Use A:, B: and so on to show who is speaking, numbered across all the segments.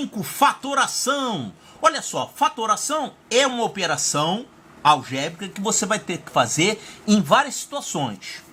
A: 5, fatoração. Olha só, fatoração é uma operação algébrica que você vai ter que fazer em várias situações.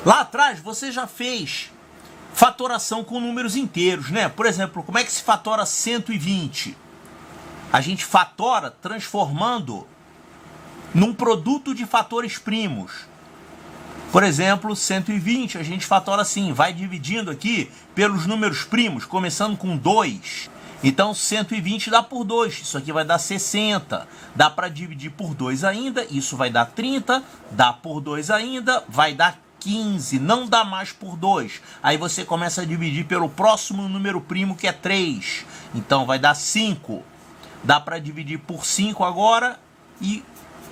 A: Lá atrás você já fez fatoração com números inteiros, né? Por exemplo, como é que se fatora 120? A gente fatora transformando num produto de fatores primos. Por exemplo, 120 a gente fatora assim, vai dividindo aqui pelos números primos, começando com 2. Então 120 dá por 2, isso aqui vai dar 60. Dá para dividir por 2 ainda, isso vai dar 30. Dá por 2 ainda, vai dar 15. Não dá mais por 2. Aí você começa a dividir pelo próximo número primo, que é 3. Então vai dar 5. Dá para dividir por 5 agora e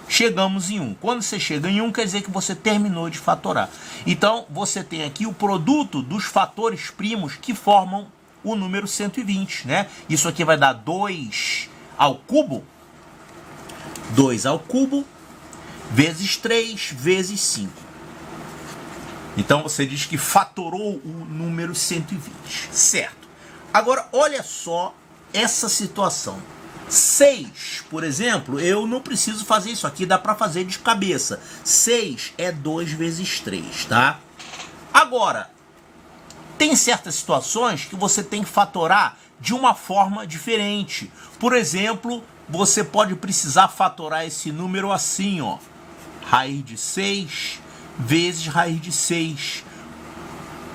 A: chegamos em 1. Quando você chega em 1, quer dizer que você terminou de fatorar. Então, você tem aqui o produto dos fatores primos que formam o número 120, né? Isso aqui vai dar 2 ao cubo. 2 ao cubo vezes 3 vezes 5. Então, você diz que fatorou o número 120, certo? Agora, olha só essa situação. 6, por exemplo, eu não preciso fazer isso aqui, dá para fazer de cabeça. 6 é 2 vezes 3, tá? Agora, tem certas situações que você tem que fatorar de uma forma diferente. Por exemplo, você pode precisar fatorar esse número assim, ó. Raiz de 6 vezes raiz de 6.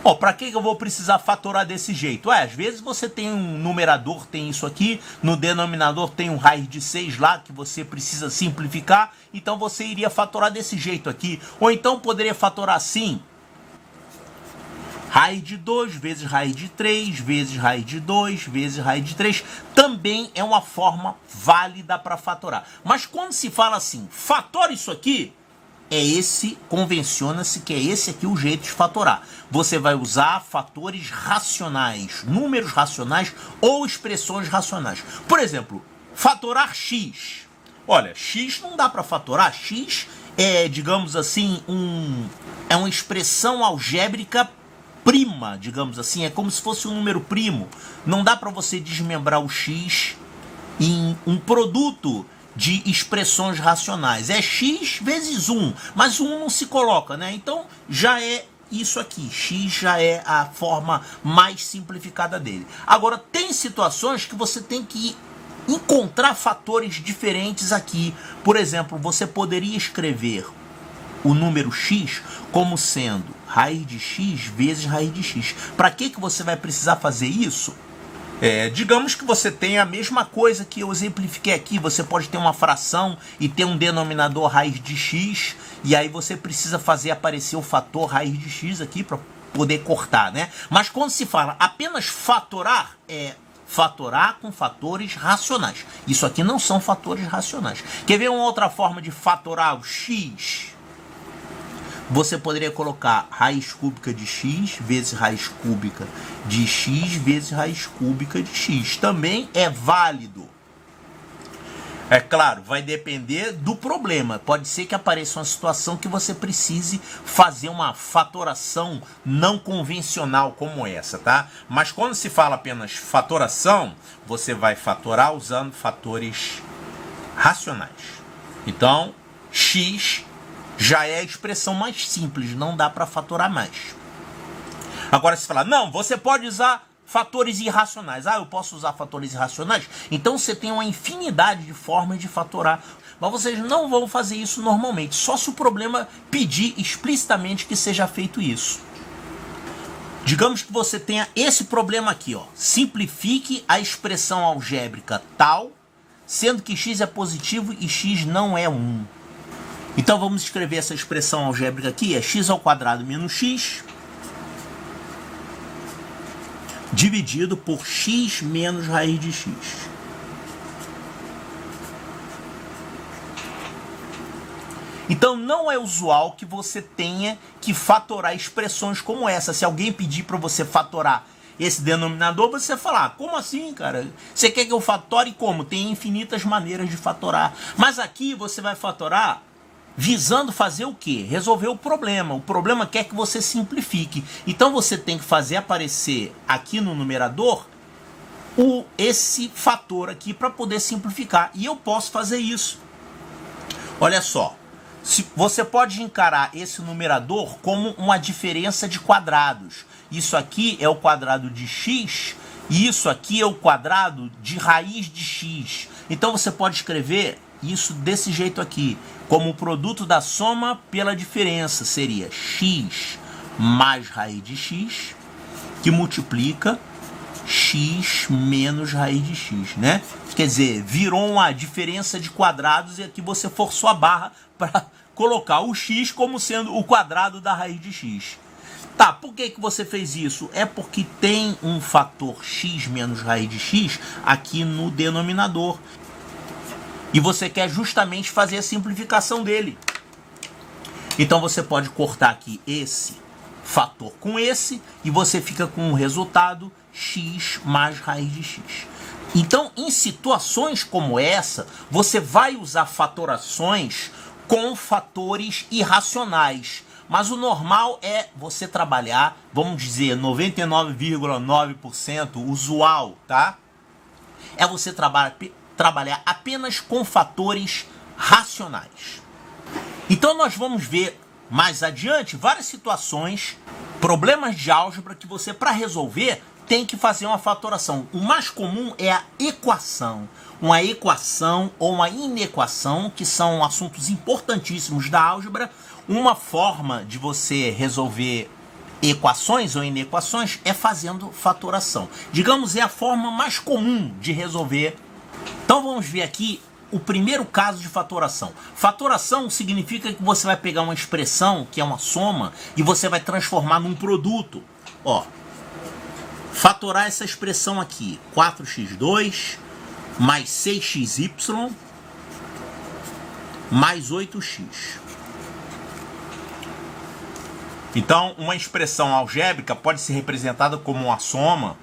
A: Ó, para que eu vou precisar fatorar desse jeito? Às vezes você tem um numerador, tem isso aqui, no denominador tem um raiz de 6 lá, que você precisa simplificar, então você iria fatorar desse jeito aqui. Ou então poderia fatorar assim, raiz de 2 vezes raiz de 3 vezes raiz de 2 vezes raiz de 3. Também é uma forma válida para fatorar. Mas quando se fala assim, fatora isso aqui, convenciona-se que é esse aqui o jeito de fatorar. Você vai usar fatores racionais, números racionais ou expressões racionais. Por exemplo, fatorar x. Olha, x não dá para fatorar. X é, digamos assim, é uma expressão algébrica prima, digamos assim. É como se fosse um número primo. Não dá para você desmembrar o x em um produto de expressões racionais. É x vezes 1, mas 1 não se coloca, né? Então já é isso aqui. X já é a forma mais simplificada dele. Agora, tem situações que você tem que encontrar fatores diferentes aqui. Por exemplo, você poderia escrever o número x como sendo raiz de x vezes raiz de x. Para que você vai precisar fazer isso? Digamos que você tem a mesma coisa que eu exemplifiquei aqui. Você pode ter uma fração e ter um denominador raiz de x, e aí você precisa fazer aparecer o fator raiz de x aqui para poder cortar, né? Mas quando se fala apenas fatorar, fatorar com fatores racionais. Isso aqui não são fatores racionais. Quer ver uma outra forma de fatorar o x? Você poderia colocar raiz cúbica de x vezes raiz cúbica de x vezes raiz cúbica de x. Também é válido. É claro, vai depender do problema. Pode ser que apareça uma situação que você precise fazer uma fatoração não convencional como essa, tá? Mas quando se fala apenas fatoração, você vai fatorar usando fatores racionais. Então, x já é a expressão mais simples, não dá para fatorar mais. Agora se falar, não, você pode usar fatores irracionais. Ah, eu posso usar fatores irracionais? Então você tem uma infinidade de formas de fatorar. Mas vocês não vão fazer isso normalmente, só se o problema pedir explicitamente que seja feito isso. Digamos que você tenha esse problema aqui, ó. Simplifique a expressão algébrica tal, sendo que x é positivo e x não é 1. Então vamos escrever essa expressão algébrica aqui, é x ao quadrado menos x dividido por x menos raiz de x. Então não é usual que você tenha que fatorar expressões como essa. Se alguém pedir para você fatorar esse denominador, você fala, como assim, cara? Você quer que eu fatore como? Tem infinitas maneiras de fatorar. Mas aqui você vai fatorar visando fazer o quê? Resolver o problema. O problema quer que você simplifique. Então você tem que fazer aparecer aqui no numerador esse fator aqui para poder simplificar. E eu posso fazer isso. Olha só. Você pode encarar esse numerador como uma diferença de quadrados. Isso aqui é o quadrado de x e isso aqui é o quadrado de raiz de x. Então você pode escrever isso desse jeito aqui, como o produto da soma pela diferença. Seria x mais raiz de x, que multiplica x menos raiz de x, né? Quer dizer, virou uma diferença de quadrados e aqui você forçou a barra para colocar o x como sendo o quadrado da raiz de x. Tá, por que você fez isso? É porque tem um fator x menos raiz de x aqui no denominador. E você quer justamente fazer a simplificação dele. Então você pode cortar aqui esse fator com esse e você fica com o resultado x mais raiz de x. Então, em situações como essa, você vai usar fatorações com fatores irracionais. Mas o normal é você trabalhar, vamos dizer, 99,9% usual, tá? É você trabalhar apenas com fatores racionais. Então nós vamos ver mais adiante várias situações, problemas de álgebra que você, para resolver, tem que fazer uma fatoração. O mais comum é a equação. Uma equação ou uma inequação, que são assuntos importantíssimos da álgebra. Uma forma de você resolver equações ou inequações é fazendo fatoração. Digamos, é a forma mais comum de resolver. Então vamos ver aqui o primeiro caso de fatoração. Fatoração significa que você vai pegar uma expressão, que é uma soma, e você vai transformar num produto. Ó, fatorar essa expressão aqui, 4x2 mais 6xy mais 8x. Então, uma expressão algébrica pode ser representada como uma soma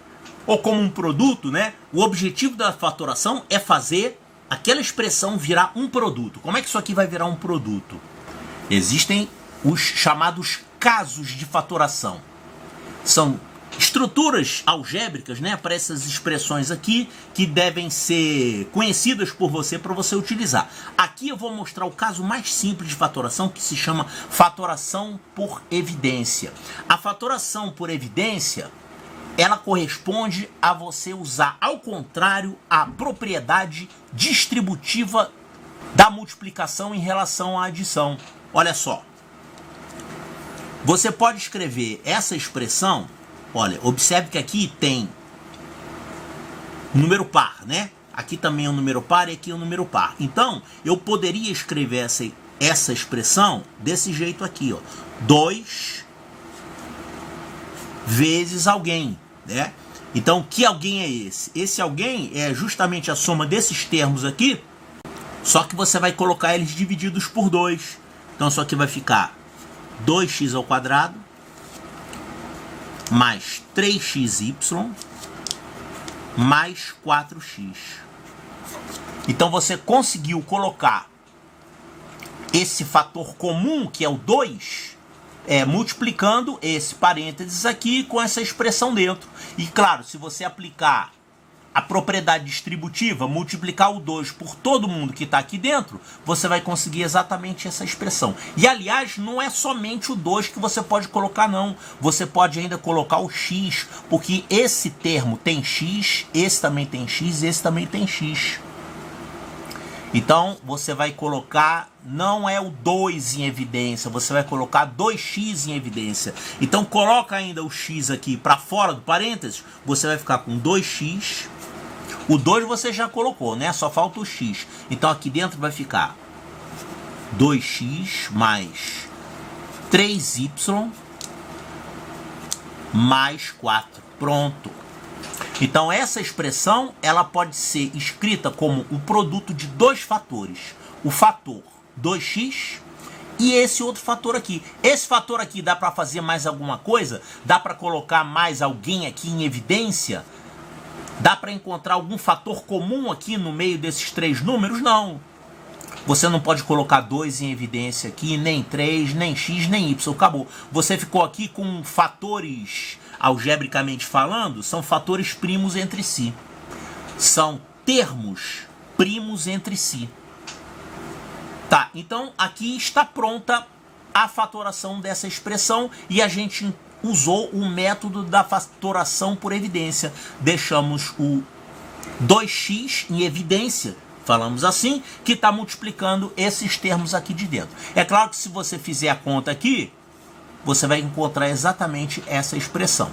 A: ou como um produto, né? O objetivo da fatoração é fazer aquela expressão virar um produto. Como é que isso aqui vai virar um produto? Existem os chamados casos de fatoração. São estruturas algébricas, né, para essas expressões aqui, que devem ser conhecidas por você para você utilizar. Aqui eu vou mostrar o caso mais simples de fatoração, que se chama fatoração por evidência. A fatoração por evidência, ela corresponde a você usar, ao contrário, a propriedade distributiva da multiplicação em relação à adição. Olha só. Você pode escrever essa expressão. Olha, observe que aqui tem número par, né? Aqui também é um número par e aqui é um número par. Então, eu poderia escrever essa expressão desse jeito aqui, ó. 2 vezes alguém, né? Então, que alguém é esse? Esse alguém é justamente a soma desses termos aqui, só que você vai colocar eles divididos por 2. Então, isso aqui vai ficar 2x ao quadrado mais 3xy mais 4x. Então você conseguiu colocar esse fator comum, que é o 2, multiplicando esse parênteses aqui com essa expressão dentro. E claro, se você aplicar a propriedade distributiva, multiplicar o 2 por todo mundo que está aqui dentro, você vai conseguir exatamente essa expressão. E aliás, não é somente o 2 que você pode colocar, não. Você pode ainda colocar o x, porque esse termo tem x, esse também tem x, esse também tem x. Então, você vai colocar, não é o 2 em evidência, você vai colocar 2x em evidência. Então, coloca ainda o x aqui para fora do parênteses, você vai ficar com 2x. O 2 você já colocou, né? Só falta o x. Então, aqui dentro vai ficar 2x mais 3y mais 4. Pronto. Então, essa expressão, ela pode ser escrita como o produto de dois fatores. O fator 2x e esse outro fator aqui. Esse fator aqui dá para fazer mais alguma coisa? Dá para colocar mais alguém aqui em evidência? Dá para encontrar algum fator comum aqui no meio desses três números? Não. Você não pode colocar 2 em evidência aqui, nem 3, nem x, nem y. Acabou. Você ficou aqui com fatores, algebricamente falando, são fatores primos entre si. São termos primos entre si. Tá, então aqui está pronta a fatoração dessa expressão e a gente usou o método da fatoração por evidência. Deixamos o 2x em evidência, falamos assim, que está multiplicando esses termos aqui de dentro. É claro que se você fizer a conta aqui, você vai encontrar exatamente essa expressão.